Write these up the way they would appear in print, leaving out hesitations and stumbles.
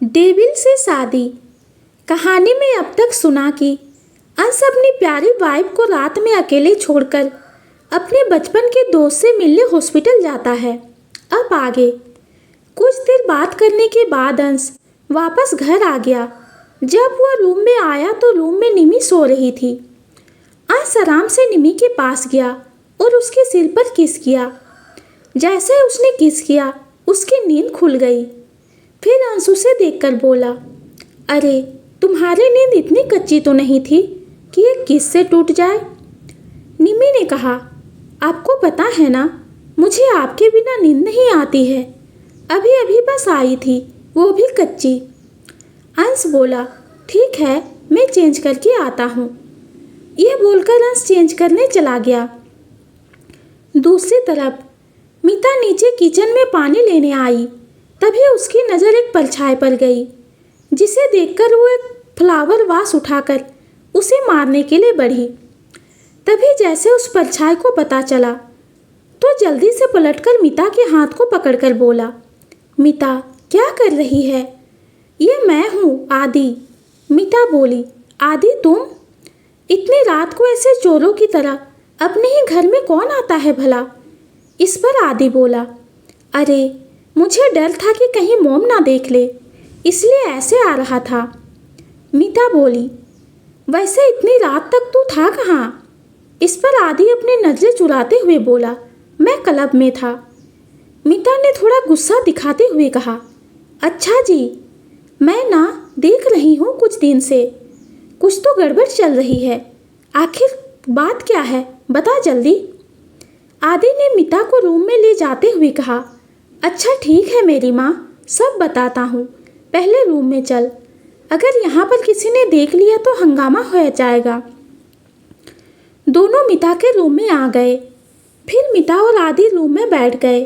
Devil से शादी। कहानी में अब तक सुना कि अंश अपनी प्यारी वाइफ को रात में अकेले छोड़कर अपने बचपन के दोस्त से मिलने हॉस्पिटल जाता है। अब आगे कुछ देर बात करने के बाद अंश वापस घर आ गया। जब वह रूम में आया तो रूम में निमी सो रही थी। अंश आराम से निमी के पास गया और उसके सिर पर किस किया। जैसे उसने किस किया उसकी नींद खुल गई। फिर अंश उसे देखकर बोला, अरे तुम्हारी नींद इतनी कच्ची तो नहीं थी कि ये किस से टूट जाए। निमी ने कहा, आपको पता है ना, मुझे आपके बिना नींद नहीं आती है। अभी अभी बस आई थी, वो भी कच्ची। अंश बोला, ठीक है, मैं चेंज करके आता हूँ। यह बोलकर अंश चेंज करने चला गया। दूसरी तरफ मीता नीचे किचन में पानी लेने आई। तभी उसकी नज़र एक परछाई पर गई, जिसे देखकर वो एक फ्लावर वास उठाकर उसे मारने के लिए बढ़ी। तभी जैसे उस परछाई को पता चला तो जल्दी से पलटकर मीता के हाथ को पकड़कर बोला, मीता क्या कर रही है? ये मैं हूँ, आदि। मीता बोली, आदि तुम? इतनी रात को ऐसे चोरों की तरह अपने ही घर में कौन आता है भला? इस पर आदि बोला, अरे मुझे डर था कि कहीं मोम ना देख ले, इसलिए ऐसे आ रहा था। मीता बोली, वैसे इतनी रात तक तू था कहाँ? इस पर आदि अपनी नजरें चुराते हुए बोला, मैं क्लब में था। मीता ने थोड़ा गुस्सा दिखाते हुए कहा, अच्छा जी, मैं ना देख रही हूँ कुछ दिन से, कुछ तो गड़बड़ चल रही है। आखिर बात क्या है, बता जल्दी। आदि ने मीता को रूम में ले जाते हुए कहा, अच्छा ठीक है मेरी माँ, सब बताता हूँ, पहले रूम में चल। अगर यहाँ पर किसी ने देख लिया तो हंगामा हो जाएगा। दोनों मीता के रूम में आ गए। फिर मीता और आदि रूम में बैठ गए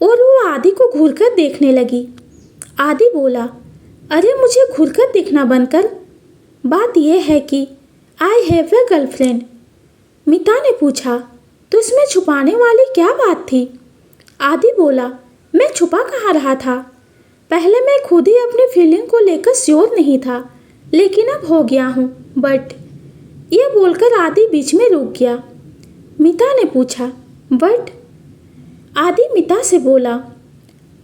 और वो आदि को घूरकर देखने लगी। आदि बोला, अरे मुझे घूरकर देखना बंद कर। बात यह है कि आई हैव ए गर्लफ्रेंड। मीता ने पूछा, तो इसमें छुपाने वाली क्या बात थी? आदि बोला, मैं छुपा कहाँ रहा था। पहले मैं खुद ही अपनी फीलिंग को लेकर श्योर नहीं था, लेकिन अब हो गया हूँ। बट ये बोलकर आदि बीच में रुक गया। मीता ने पूछा, बट? आदि मीता से बोला,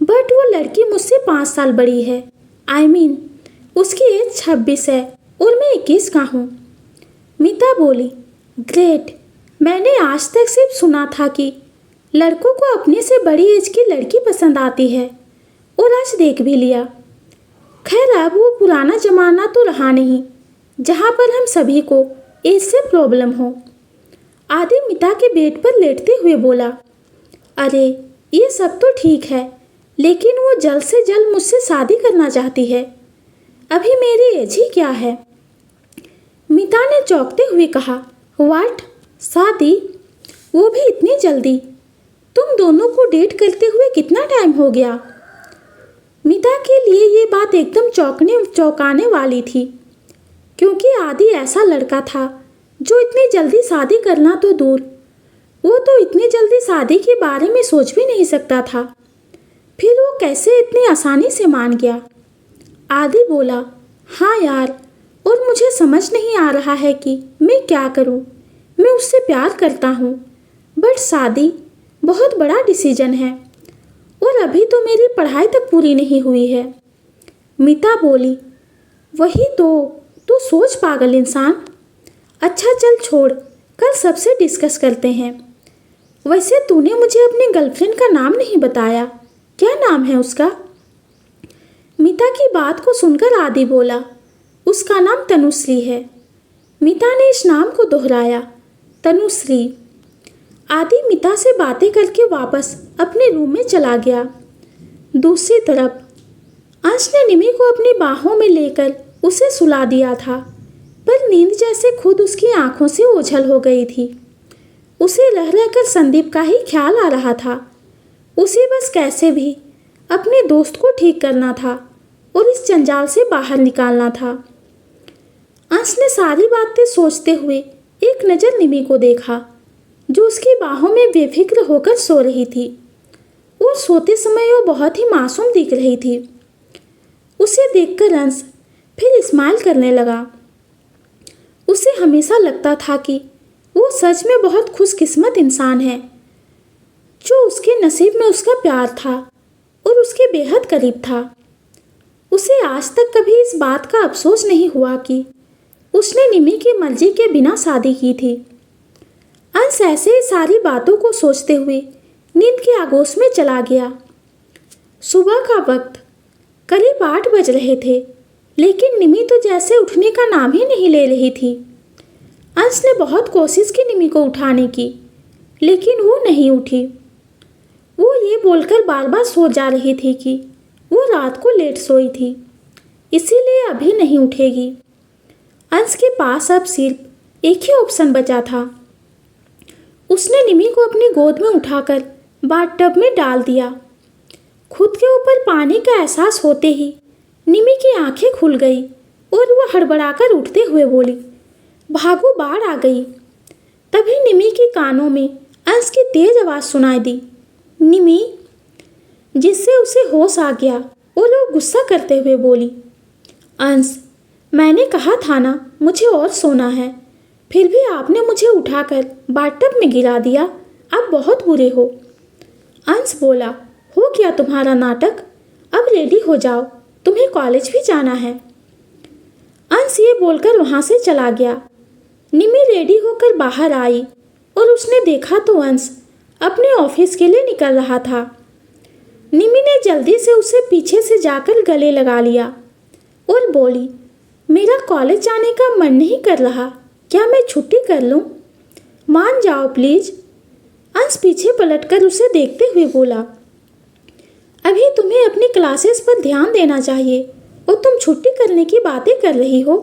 बट वो लड़की मुझसे 5 साल बड़ी है। आई मीन उसकी एज 26 है और मैं 21 का हूँ। मीता बोली, ग्रेट। मैंने आज तक सिर्फ सुना था कि लड़कों को अपने से बड़ी एज की लड़की पसंद आती है, और आज देख भी लिया। खैर अब वो पुराना जमाना तो रहा नहीं जहाँ पर हम सभी को एज से प्रॉब्लम हो। आदि मीता के बेड पर लेटते हुए बोला, अरे ये सब तो ठीक है, लेकिन वो जल्द से जल्द मुझसे शादी करना चाहती है। अभी मेरी एज ही क्या है? मीता ने चौंकते हुए कहा, व्हाट? शादी? वो भी इतनी जल्दी? तुम दोनों को डेट करते हुए कितना टाइम हो गया? मीता के लिए ये बात एकदम चौंकाने वाली थी, क्योंकि आदि ऐसा लड़का था जो इतनी जल्दी शादी करना तो दूर, वो तो इतनी जल्दी शादी के बारे में सोच भी नहीं सकता था। फिर वो कैसे इतनी आसानी से मान गया? आदि बोला, हाँ यार, और मुझे समझ नहीं आ रहा है कि मैं क्या करूं। मैं उससे प्यार करता हूं, बट शादी बहुत बड़ा डिसीजन है, और अभी तो मेरी पढ़ाई तक पूरी नहीं हुई है। मीता बोली, वही तो सोच पागल इंसान। अच्छा चल छोड़, कल सबसे डिस्कस करते हैं। वैसे तूने मुझे अपनी गर्लफ्रेंड का नाम नहीं बताया, क्या नाम है उसका? मीता की बात को सुनकर आदि बोला, उसका नाम तनुश्री है। मीता ने इस नाम को दोहराया, तनुश्री। आदि मीता से बातें करके वापस अपने रूम में चला गया। दूसरी तरफ अंश ने निमी को अपनी बाहों में लेकर उसे सुला दिया था, पर नींद जैसे खुद उसकी आंखों से ओझल हो गई थी। उसे रह रहकर संदीप का ही ख्याल आ रहा था। उसे बस कैसे भी अपने दोस्त को ठीक करना था और इस जंजाल से बाहर निकालना था। अंश ने सारी बातें सोचते हुए एक नज़र निमी को देखा, जो उसकी बाहों में बेफिक्र होकर सो रही थी, और सोते समय वो बहुत ही मासूम दिख रही थी। उसे देखकर अंश फिर स्माइल करने लगा। उसे हमेशा लगता था कि वो सच में बहुत खुशकिस्मत इंसान है जो उसके नसीब में उसका प्यार था और उसके बेहद करीब था। उसे आज तक कभी इस बात का अफसोस नहीं हुआ कि उसने निमी की मर्जी के बिना शादी की थी। अंश ऐसे ही सारी बातों को सोचते हुए नींद के आगोश में चला गया। सुबह का वक्त करीब 8 बज रहे थे, लेकिन निमी तो जैसे उठने का नाम ही नहीं ले रही थी। अंश ने बहुत कोशिश की निमी को उठाने की, लेकिन वो नहीं उठी। वो ये बोलकर बार बार सो जा रही थी कि वो रात को लेट सोई थी, इसीलिए अभी नहीं उठेगी। अंश के पास अब सिर्फ एक ही ऑप्शन बचा था। उसने निमी को अपनी गोद में उठाकर बाथटब में डाल दिया। खुद के ऊपर पानी का एहसास होते ही निमी की आंखें खुल गई और वह हड़बड़ाकर उठते हुए बोली, भागो, बाढ़ आ गई। तभी निमी के कानों में अंश की तेज आवाज़ सुनाई दी, निमी, जिससे उसे होश आ गया और वो गुस्सा करते हुए बोली, अंश, मैंने कहा था ना मुझे और सोना है, फिर भी आपने मुझे उठाकर बाथटब में गिरा दिया। आप बहुत बुरे हो। अंश बोला, हो गया तुम्हारा नाटक, अब रेडी हो जाओ, तुम्हें कॉलेज भी जाना है। अंश ये बोलकर वहाँ से चला गया। निमी रेडी होकर बाहर आई और उसने देखा तो अंश अपने ऑफिस के लिए निकल रहा था। निमी ने जल्दी से उसे पीछे से जाकर गले लगा लिया और बोली, मेरा कॉलेज जाने का मन नहीं कर रहा, क्या मैं छुट्टी कर लूँ? मान जाओ प्लीज। अंश पीछे पलटकर उसे देखते हुए बोला, अभी तुम्हें अपनी क्लासेस पर ध्यान देना चाहिए और तुम छुट्टी करने की बातें कर रही हो।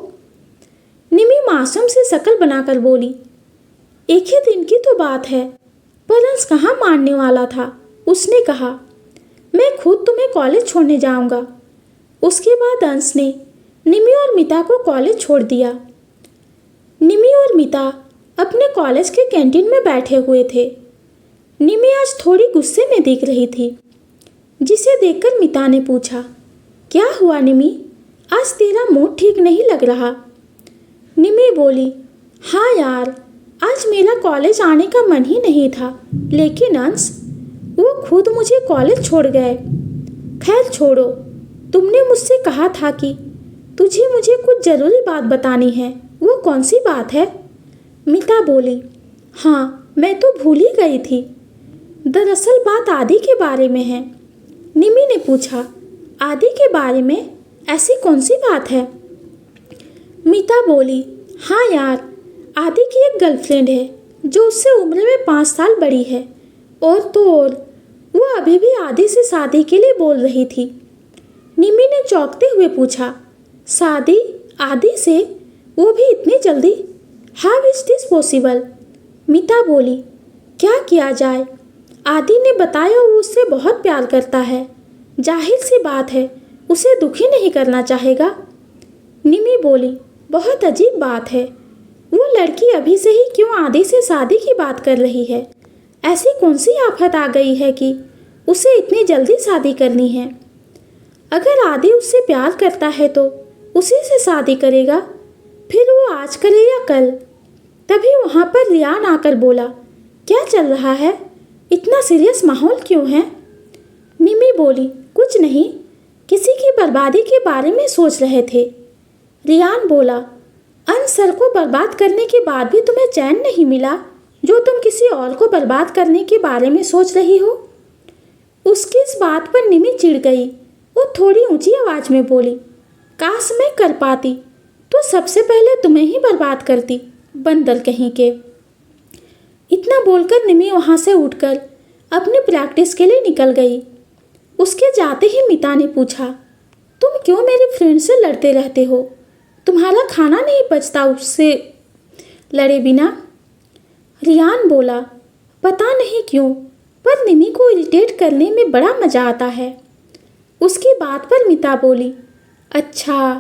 निमी मासूम से शक्ल बनाकर बोली, एक ही दिन की तो बात है। पर अंश कहाँ मानने वाला था। उसने कहा, मैं खुद तुम्हें कॉलेज छोड़ने जाऊंगा। उसके बाद अंश ने निमी और मिता को कॉलेज छोड़ दिया। निमी और मिता अपने कॉलेज के कैंटीन में बैठे हुए थे। निमी आज थोड़ी गुस्से में दिख रही थी, जिसे देखकर मिता ने पूछा, क्या हुआ निमी, आज तेरा मूड ठीक नहीं लग रहा? निमी बोली, हाँ यार, आज मेरा कॉलेज आने का मन ही नहीं था, लेकिन अंश वो खुद मुझे कॉलेज छोड़ गए। खैर छोड़ो, तुमने मुझसे कहा था कि तुझे मुझे कुछ ज़रूरी बात बतानी है, वो कौन सी बात है? मिता बोली, हाँ मैं तो भूल ही गई थी। दरअसल बात आदि के बारे में है। निमी ने पूछा, आदि के बारे में? ऐसी कौन सी बात है? मिता बोली, हाँ यार, आदि की एक गर्लफ्रेंड है जो उससे उम्र में 5 साल बड़ी है, और तो और वो अभी भी आदि से शादी के लिए बोल रही थी। निमी ने चौंकते हुए पूछा, शादी आदि से, वो भी इतनी जल्दी? How is this possible? मिता बोली, क्या किया जाए, आदि ने बताया वो उससे बहुत प्यार करता है, जाहिर सी बात है उसे दुखी नहीं करना चाहेगा। निमी बोली, बहुत अजीब बात है, वो लड़की अभी से ही क्यों आदि से शादी की बात कर रही है? ऐसी कौन सी आफत आ गई है कि उसे इतनी जल्दी शादी करनी है? अगर आदि उससे प्यार करता है तो उसी से शादी करेगा, फिर वो आज करे या कल। तभी वहाँ पर रियान आकर बोला, क्या चल रहा है, इतना सीरियस माहौल क्यों है? निमी बोली, कुछ नहीं, किसी की बर्बादी के बारे में सोच रहे थे। रियान बोला, अंश सर को बर्बाद करने के बाद भी तुम्हें चैन नहीं मिला जो तुम किसी और को बर्बाद करने के बारे में सोच रही हो? उसकी इस बात पर निमी चिढ़ गई। वो थोड़ी ऊंची आवाज़ में बोली, काश मैं कर पाती तो सबसे पहले तुम्हें ही बर्बाद करती, बंदर कहीं के। इतना बोलकर निमी वहाँ से उठकर अपनी प्रैक्टिस के लिए निकल गई। उसके जाते ही मिता ने पूछा, तुम क्यों मेरे फ्रेंड से लड़ते रहते हो? तुम्हारा खाना नहीं पचता उससे लड़े बिना? रियान बोला, पता नहीं क्यों, पर निमी को इरिटेट करने में बड़ा मज़ा आता है। उसकी बात पर मिता बोली, अच्छा,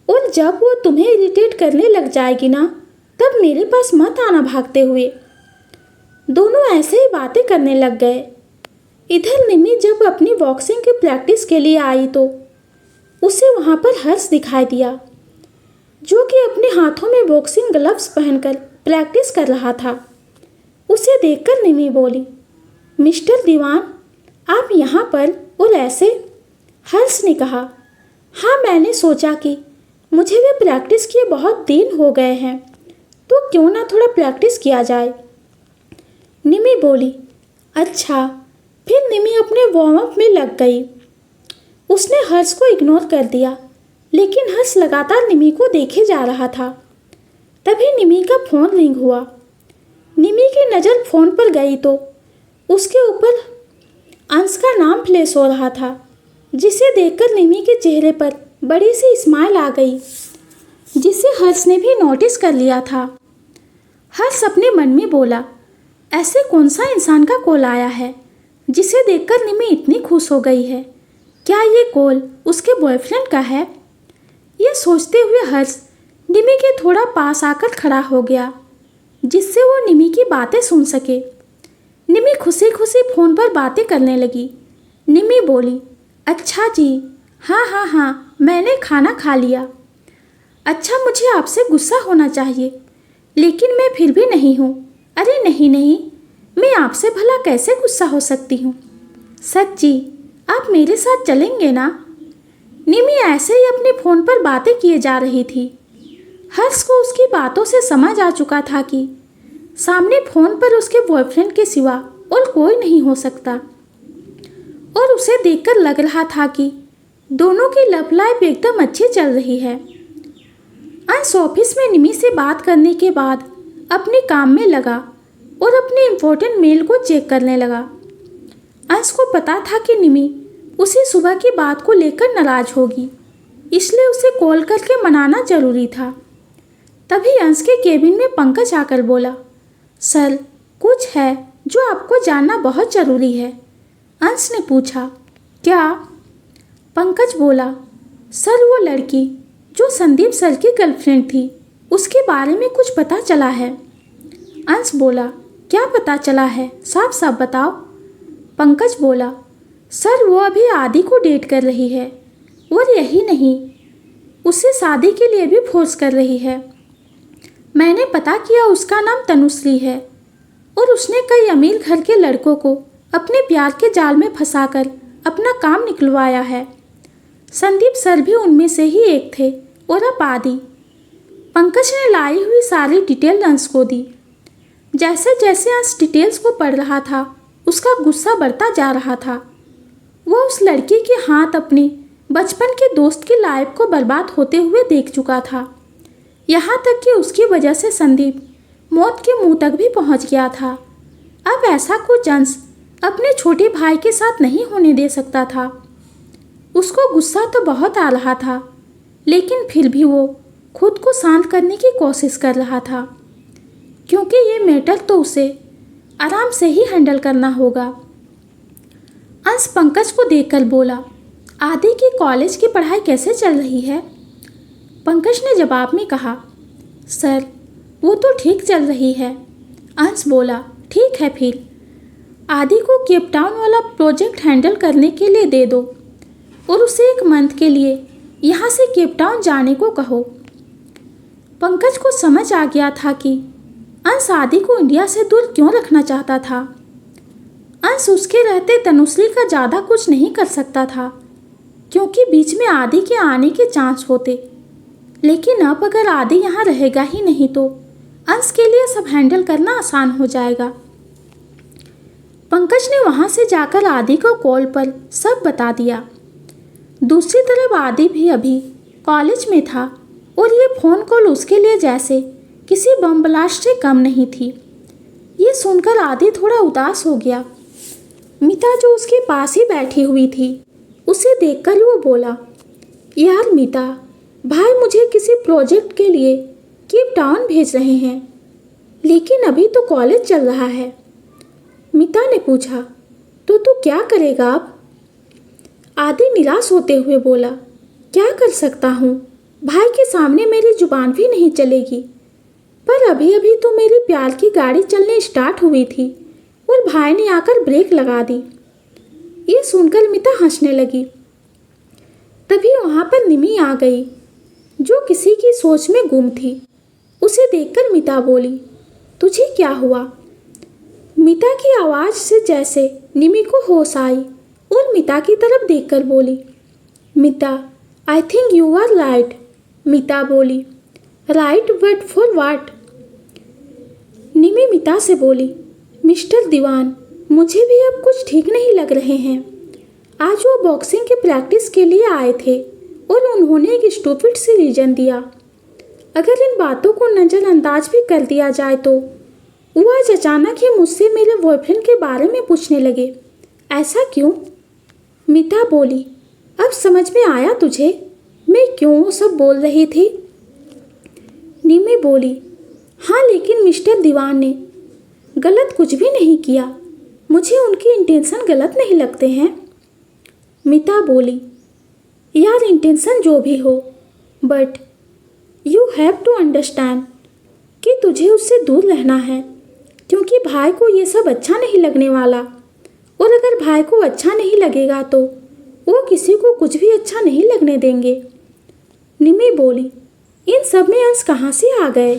और जब वो तुम्हें इरिटेट करने लग जाएगी ना, तब मेरे पास मत आना भागते हुए। दोनों ऐसे ही बातें करने लग गए। इधर निमी जब अपनी बॉक्सिंग की प्रैक्टिस के लिए आई तो उसे वहाँ पर हर्ष दिखाई दिया, जो कि अपने हाथों में बॉक्सिंग ग्लव्स पहनकर प्रैक्टिस कर रहा था। उसे देखकर निमी बोली, मिस्टर दीवान, आप यहाँ पर और ऐसे? हर्ष ने कहा, हाँ, मैंने सोचा कि मुझे भी प्रैक्टिस किए बहुत दिन हो गए हैं, तो क्यों ना थोड़ा प्रैक्टिस किया जाए। निमी बोली, अच्छा। फिर निमी अपने वार्म अप में लग गई। उसने हर्ष को इग्नोर कर दिया, लेकिन हर्ष लगातार निमी को देखे जा रहा था। तभी निमी का फ़ोन रिंग हुआ। निमी की नज़र फ़ोन पर गई तो उसके ऊपर अंश का नाम फ्लैश हो रहा था, जिसे देखकर निमी के चेहरे पर बड़ी सी स्माइल आ गई, जिसे हर्ष ने भी नोटिस कर लिया था। हर्ष अपने मन में बोला, ऐसे कौन सा इंसान का कॉल आया है जिसे देखकर निमी इतनी खुश हो गई है? क्या ये कॉल उसके बॉयफ्रेंड का है? ये सोचते हुए हर्ष निमी के थोड़ा पास आकर खड़ा हो गया, जिससे वो निमी की बातें सुन सके। निमी खुशी खुशी फ़ोन पर बातें करने लगी। निमी बोली, अच्छा जी, हाँ हाँ हाँ, मैंने खाना खा लिया। अच्छा, मुझे आपसे गुस्सा होना चाहिए, लेकिन मैं फिर भी नहीं हूँ। अरे नहीं नहीं, मैं आपसे भला कैसे गुस्सा हो सकती हूँ? सच्ची, आप मेरे साथ चलेंगे ना? निमी ऐसे ही अपने फ़ोन पर बातें किए जा रही थी। हर्ष को उसकी बातों से समझ आ चुका था कि सामने फ़ोन पर उसके बॉयफ्रेंड के सिवा और कोई नहीं हो सकता, और उसे देखकर लग रहा था कि दोनों की लव लाइफ एकदम अच्छी चल रही है। अंश ऑफिस में निमी से बात करने के बाद अपने काम में लगा और अपने इम्पोर्टेंट मेल को चेक करने लगा। अंश को पता था कि निमी उसी सुबह की बात को लेकर नाराज़ होगी, इसलिए उसे कॉल करके मनाना जरूरी था। तभी अंश के केबिन में पंकज आकर बोला, सर, कुछ है जो आपको जानना बहुत ज़रूरी है। अंश ने पूछा, क्या? पंकज बोला, सर, वो लड़की जो संदीप सर की गर्लफ्रेंड थी, उसके बारे में कुछ पता चला है। अंश बोला, क्या पता चला है? साफ साफ बताओ। पंकज बोला, सर, वो अभी आदि को डेट कर रही है, और यही नहीं, उसे शादी के लिए भी फोर्स कर रही है। मैंने पता किया, उसका नाम तनुश्री है, और उसने कई अमीर घर के लड़कों को अपने प्यार के जाल में फंसाकर अपना काम निकलवाया है। संदीप सर भी उनमें से ही एक थे, और अब आदि। पंकज ने लाई हुई सारी डिटेल अंश को दी। जैसे जैसे अंश डिटेल्स को पढ़ रहा था, उसका गुस्सा बढ़ता जा रहा था। वह उस लड़की के हाथ अपने बचपन के दोस्त की लाइफ को बर्बाद होते हुए देख चुका था। यहाँ तक कि उसकी वजह से संदीप मौत के मुंह तक भी पहुँच गया था। अब ऐसा कुछ अंश अपने छोटे भाई के साथ नहीं होने दे सकता था। उसको गुस्सा तो बहुत आ रहा था, लेकिन फिर भी वो खुद को शांत करने की कोशिश कर रहा था, क्योंकि ये मैटर तो उसे आराम से ही हैंडल करना होगा। अंश पंकज को देखकर बोला, आदि की कॉलेज की पढ़ाई कैसे चल रही है? पंकज ने जवाब में कहा, सर, वो तो ठीक चल रही है। अंश बोला, ठीक है, फिर आदि को केप टाउन वाला प्रोजेक्ट हैंडल करने के लिए दे दो, और उसे 1 मंथ के लिए यहाँ से केप टाउन जाने को कहो। पंकज को समझ आ गया था कि अंश आदि को इंडिया से दूर क्यों रखना चाहता था। अंश उसके रहते तनुश्री का ज़्यादा कुछ नहीं कर सकता था, क्योंकि बीच में आदि के आने के चांस होते। लेकिन अब अगर आदि यहाँ रहेगा ही नहीं तो अंश के लिए सब हैंडल करना आसान हो जाएगा। पंकज ने वहाँ से जाकर आदि को कॉल पर सब बता दिया। दूसरी तरफ आदि भी अभी कॉलेज में था, और ये फ़ोन कॉल उसके लिए जैसे किसी बम ब्लास्ट से कम नहीं थी। ये सुनकर आदि थोड़ा उदास हो गया। मीता जो उसके पास ही बैठी हुई थी, उसे देखकर वो बोला, यार मीता, भाई मुझे किसी प्रोजेक्ट के लिए केप टाउन भेज रहे हैं, लेकिन अभी तो कॉलेज चल रहा है। मीता ने पूछा, तो तू क्या करेगा अब? आदि निराश होते हुए बोला, क्या कर सकता हूँ, भाई के सामने मेरी जुबान भी नहीं चलेगी। पर अभी अभी तो मेरी प्यार की गाड़ी चलने स्टार्ट हुई थी और भाई ने आकर ब्रेक लगा दी। ये सुनकर मीता हंसने लगी। तभी वहाँ पर निमी आ गई, जो किसी की सोच में गुम थी। उसे देखकर मीता बोली, तुझे क्या हुआ? मीता की आवाज़ से जैसे निमी को होश आई और मीता की तरफ देखकर बोली, Meeta, I think you are right. Meeta बोली, right but for what? Nimi Meeta से बोली, मिस्टर दीवान, मुझे भी अब कुछ ठीक नहीं लग रहे हैं। आज वो बॉक्सिंग की प्रैक्टिस के लिए आए थे और उन्होंने एक स्टूपिड सी रीज़न दिया। अगर इन बातों को नज़रअंदाज भी कर दिया जाए तो वो आज अचानक ही मुझसे मेरे बॉयफ्रेंड के बारे में पूछने लगे। ऐसा क्यों? मीता बोली, अब समझ में आया तुझे मैं क्यों वो सब बोल रही थी? निमी बोली, हाँ, लेकिन मिस्टर दीवान ने गलत कुछ भी नहीं किया। मुझे उनकी इंटेंशन गलत नहीं लगते हैं। मीता बोली, यार इंटेंशन जो भी हो, but you have to understand कि तुझे उससे दूर रहना है, क्योंकि भाई को ये सब अच्छा नहीं लगने वाला, और अगर भाई को अच्छा नहीं लगेगा तो वो किसी को कुछ भी अच्छा नहीं लगने देंगे। निमी बोली, इन सब में अंश कहाँ से आ गए?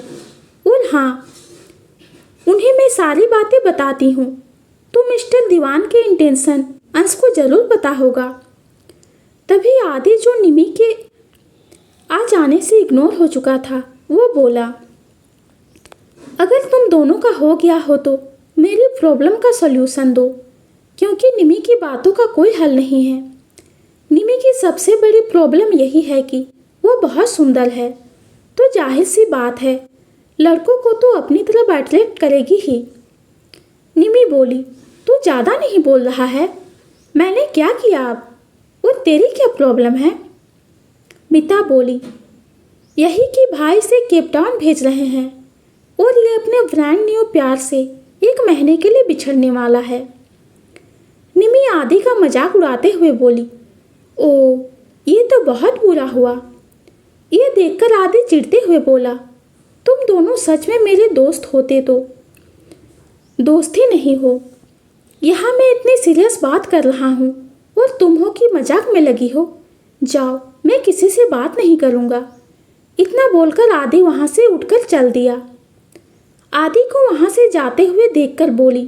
और हाँ, उन्हें मैं सारी बातें बताती हूँ तो मिस्टर दीवान के इंटेंशन अंश को ज़रूर पता होगा। तभी आदि, जो निमी के आ जाने से इग्नोर हो चुका था, वो बोला, अगर तुम दोनों का हो गया हो तो मेरी प्रॉब्लम का सॉल्यूशन दो, क्योंकि निमी की बातों का कोई हल नहीं है। निमी की सबसे बड़ी प्रॉब्लम यही है कि वो बहुत सुंदर है, तो जाहिर सी बात है लड़कों को तो अपनी तरफ अट्रैक्ट करेगी ही। निमी बोली, तू ज़्यादा नहीं बोल रहा है? मैंने क्या किया अब? और तेरी क्या प्रॉब्लम है? मीता बोली, यही कि भाई से केप टाउन भेज रहे हैं और ये अपने ब्रांड न्यू प्यार से 1 महीने के लिए बिछड़ने वाला है। निमी आदि का मजाक उड़ाते हुए बोली, ओ, ये तो बहुत बुरा हुआ। ये देखकर आदि चिढ़ते हुए बोला, तुम दोनों सच में मेरे दोस्त होते तो। दोस्त ही नहीं हो, यहाँ मैं इतनी सीरियस बात कर रहा हूँ और तुम हो कि मजाक में लगी हो। जाओ, मैं किसी से बात नहीं करूँगा। इतना बोलकर आदि वहाँ से उठकर चल दिया। आदि को वहाँ से जाते हुए देखकर बोली,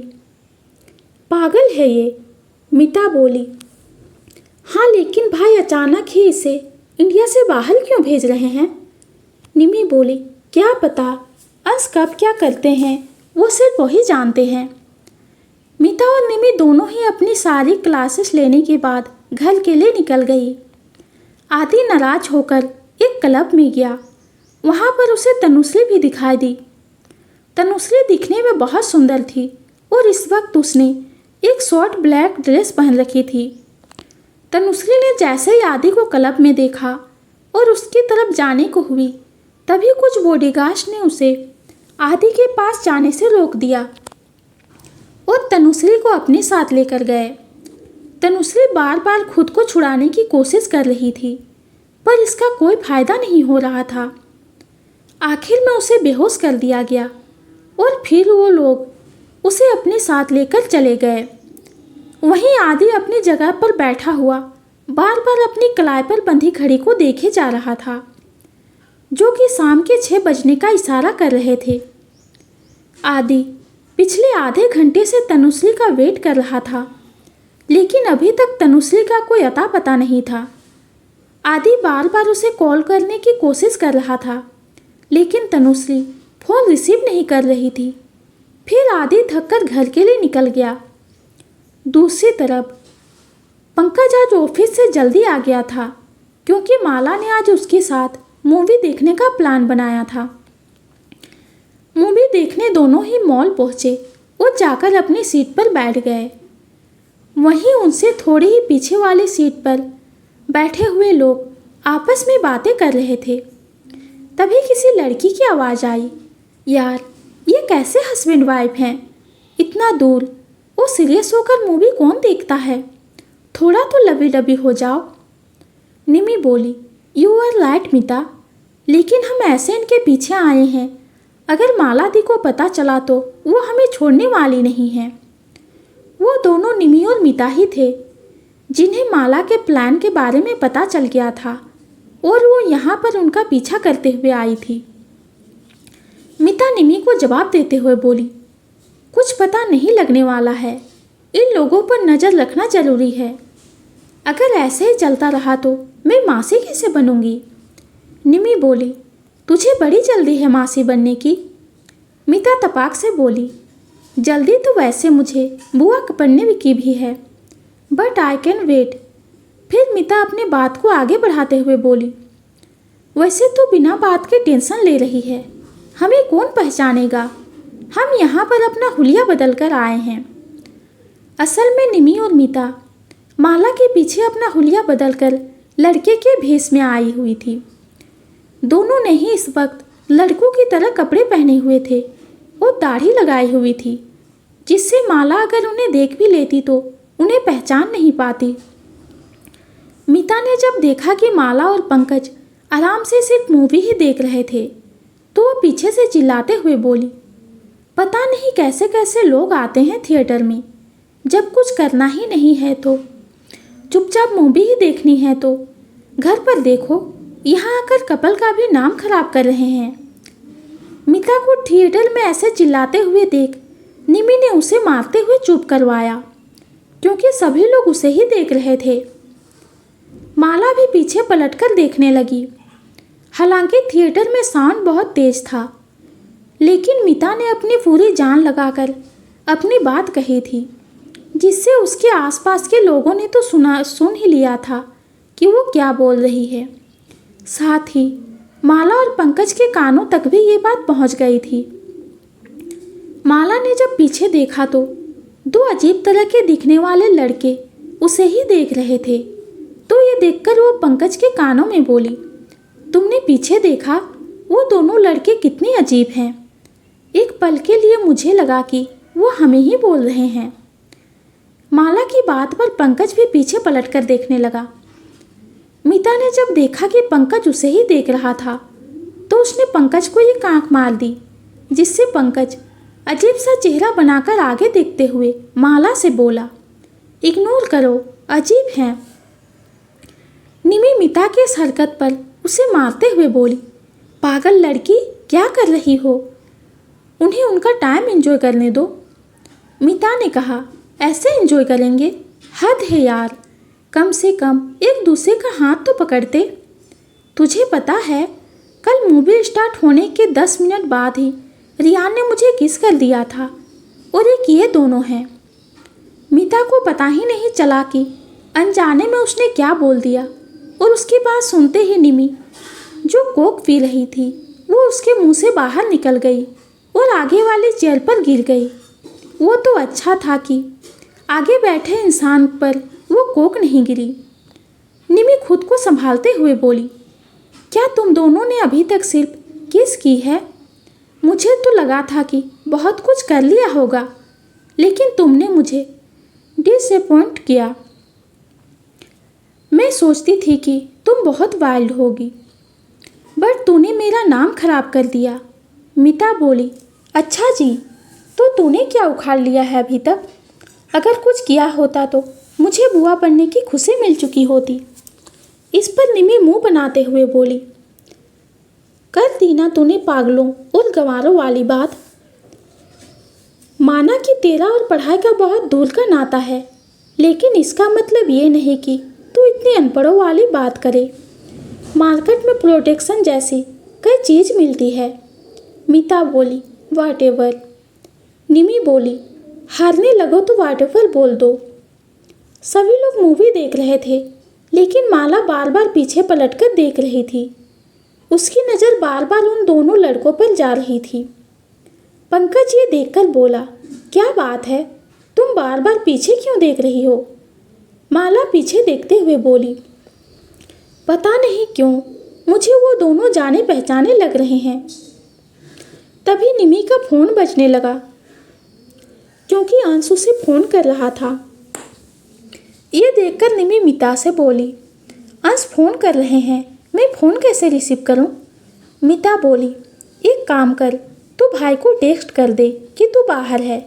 पागल है ये। मीता बोली, हाँ, लेकिन भाई अचानक ही इसे इंडिया से बाहर क्यों भेज रहे हैं? निमी बोली, क्या पता अंश कब क्या करते हैं, वो सिर्फ वही जानते हैं। मीता और निमी दोनों ही अपनी सारी क्लासेस लेने के बाद घर के लिए निकल गई। आदि नाराज होकर एक क्लब में गया। वहाँ पर उसे तनुश्री भी दिखाई दी। तनुश्री दिखने में बहुत सुंदर थी और इस वक्त उसने एक शॉर्ट ब्लैक ड्रेस पहन रखी थी। तनुश्री ने जैसे ही आदि को क्लब में देखा और उसकी तरफ जाने को हुई, तभी कुछ बॉडीगार्ड्स ने उसे आदि के पास जाने से रोक दिया और तनुश्री को अपने साथ लेकर गए। तनुश्री बार बार खुद को छुड़ाने की कोशिश कर रही थी, पर इसका कोई फायदा नहीं हो रहा था। आखिर में उसे बेहोश कर दिया गया और फिर वो लोग उसे अपने साथ लेकर चले गए। वहीं आदि अपनी जगह पर बैठा हुआ बार बार अपनी कलाई पर बंधी घड़ी को देखे जा रहा था, जो कि शाम के 6 बजने का इशारा कर रहे थे। आदि पिछले आधे घंटे से तनुश्री का वेट कर रहा था, लेकिन अभी तक तनुश्री का कोई अता पता नहीं था। आदि बार बार उसे कॉल करने की कोशिश कर रहा था, लेकिन तनुश्री फ़ोन रिसीव नहीं कर रही थी। फिर आदि थककर घर के लिए निकल गया। दूसरी तरफ पंकज आज ऑफिस से जल्दी आ गया था, क्योंकि माला ने आज उसके साथ मूवी देखने का प्लान बनाया था। मूवी देखने दोनों ही मॉल पहुँचे और जाकर अपनी सीट पर बैठ गए। वहीं उनसे थोड़ी ही पीछे वाली सीट पर बैठे हुए लोग आपस में बातें कर रहे थे। तभी किसी लड़की की आवाज़ आई, यार ये कैसे हस्बैंड वाइफ हैं, इतना दूर, वो सीरियस होकर मूवी कौन देखता है, थोड़ा तो लवी डबी हो जाओ। निमी बोली, यू आर राइट मीता, लेकिन हम ऐसे इनके पीछे आए हैं, अगर माला दी को पता चला तो वो हमें छोड़ने वाली नहीं है। वो दोनों निमी और मीता ही थे जिन्हें माला के प्लान के बारे में पता चल गया था और वो यहाँ पर उनका पीछा करते हुए आई थी। मिता निमी को जवाब देते हुए बोली, कुछ पता नहीं लगने वाला है, इन लोगों पर नज़र रखना जरूरी है। अगर ऐसे ही चलता रहा तो मैं मासी कैसे बनूंगी? निमी बोली, तुझे बड़ी जल्दी है मासी बनने की। मिता तपाक से बोली, जल्दी तो वैसे मुझे बुआ बनने की भी है, बट आई कैन वेट। फिर मिता अपनी बात को आगे बढ़ाते हुए बोली, वैसे तो बिना बात के टेंशन ले रही है, हमें कौन पहचानेगा? हम यहाँ पर अपना हुलिया बदल कर आए हैं। असल में निमी और मिता माला के पीछे अपना हुलिया बदलकर लड़के के भेष में आई हुई थी। दोनों ने ही इस वक्त लड़कों की तरह कपड़े पहने हुए थे और दाढ़ी लगाई हुई थी, जिससे माला अगर उन्हें देख भी लेती तो उन्हें पहचान नहीं पाती। मिता ने जब देखा कि माला और पंकज आराम से सिर्फ मूवी ही देख रहे थे तो वो पीछे से चिल्लाते हुए बोली, पता नहीं कैसे कैसे लोग आते हैं थिएटर में, जब कुछ करना ही नहीं है तो चुपचाप मूवी ही देखनी है तो घर पर देखो, यहाँ आकर कपल का भी नाम खराब कर रहे हैं। मिता को थिएटर में ऐसे चिल्लाते हुए देख निमी ने उसे मारते हुए चुप करवाया, क्योंकि सभी लोग उसे ही देख रहे थे। माला भी पीछे पलटकर देखने लगी। हालांकि थिएटर में साउंड बहुत तेज था, लेकिन मिता ने अपनी पूरी जान लगाकर अपनी बात कही थी, जिससे उसके आसपास के लोगों ने तो सुन ही लिया था कि वो क्या बोल रही है। साथ ही माला और पंकज के कानों तक भी ये बात पहुंच गई थी। माला ने जब पीछे देखा तो दो अजीब तरह के दिखने वाले लड़के उसे ही देख रहे थे, तो ये देखकर वो पंकज के कानों में बोली, तुमने पीछे देखा? वो दोनों लड़के कितने अजीब हैं। एक पल के लिए मुझे लगा कि वो हमें ही बोल रहे हैं। माला की बात पर पंकज भी पीछे पलटकर देखने लगा। मिता ने जब देखा कि पंकज उसे ही देख रहा था तो उसने पंकज को एक आंख मार दी, जिससे पंकज अजीब सा चेहरा बनाकर आगे देखते हुए माला से बोला, इग्नोर करो, अजीब हैं। निमी मिता की इस हरकत पर उसे मारते हुए बोली, पागल लड़की, क्या कर रही हो? उन्हें उनका टाइम एंजॉय करने दो। मिता ने कहा, ऐसे एंजॉय करेंगे? हद है यार, कम से कम एक दूसरे का हाथ तो पकड़ते। तुझे पता है, कल मूवी स्टार्ट होने के 10 मिनट बाद ही रियान ने मुझे किस कर दिया था, और एक ये दोनों हैं। मिता को पता ही नहीं चला कि अनजाने में उसने क्या बोल दिया, और उसकी बात सुनते ही निमी, जो कोक पी रही थी, वो उसके मुंह से बाहर निकल गई और आगे वाली चेयर पर गिर गई। वो तो अच्छा था कि आगे बैठे इंसान पर वो कोक नहीं गिरी। निमी खुद को संभालते हुए बोली, क्या तुम दोनों ने अभी तक सिर्फ किस की है? मुझे तो लगा था कि बहुत कुछ कर लिया होगा, लेकिन तुमने मुझे डिसअपॉइंट किया। मैं सोचती थी कि तुम बहुत वाइल्ड होगी, बट तूने मेरा नाम खराब कर दिया। मिता बोली, अच्छा जी, तो तूने क्या उखाड़ लिया है अभी तक? अगर कुछ किया होता तो मुझे बुआ बनने की खुशी मिल चुकी होती। इस पर निमी मुंह बनाते हुए बोली, कर दी ना तूने पागलों और गंवारों वाली बात। माना कि तेरा और पढ़ाई का बहुत दूर का नाता है, लेकिन इसका मतलब ये नहीं कि तू इतनी अनपढ़ों वाली बात करे। मार्केट में प्रोटेक्शन जैसी कई चीज़ मिलती है। मिता बोली, व्हाटएवर। निमी बोली, हारने लगो तो व्हाटएवर बोल दो। सभी लोग मूवी देख रहे थे, लेकिन माला बार बार पीछे पलटकर देख रही थी। उसकी नज़र बार बार उन दोनों लड़कों पर जा रही थी। पंकज ये देखकर बोला, क्या बात है, तुम बार बार पीछे क्यों देख रही हो? माला पीछे देखते हुए बोली, पता नहीं क्यों मुझे वो दोनों जाने पहचाने लग रहे हैं। तभी निमी का फ़ोन बजने लगा, क्योंकि अंशु से फ़ोन कर रहा था। ये देखकर निमी मिता से बोली, अंश फ़ोन कर रहे हैं, मैं फ़ोन कैसे रिसीव करूं? मिता बोली, एक काम कर, तू भाई को टेक्स्ट कर दे कि तू बाहर है।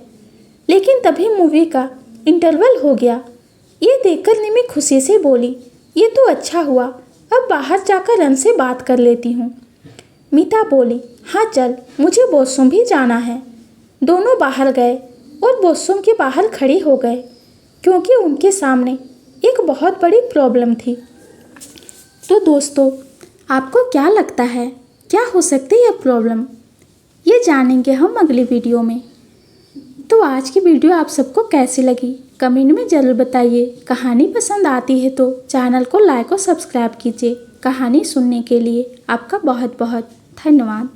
लेकिन तभी मूवी का इंटरवल हो गया ये देखकर निमी खुशी से बोली, ये तो अच्छा हुआ, अब बाहर जाकर रन से बात कर लेती हूँ। मीता बोली, हाँ चल, मुझे वॉशरूम भी जाना है। दोनों बाहर गए और वॉशरूम के बाहर खड़े हो गए क्योंकि उनके सामने एक बहुत बड़ी प्रॉब्लम थी। तो दोस्तों, आपको क्या लगता है क्या हो सकती है यह प्रॉब्लम? ये जानेंगे हम अगली वीडियो में। तो आज की वीडियो आप सबको कैसी लगी कमेंट में ज़रूर बताइए। कहानी पसंद आती है तो चैनल को लाइक और सब्सक्राइब कीजिए। कहानी सुनने के लिए आपका बहुत बहुत धन्यवाद।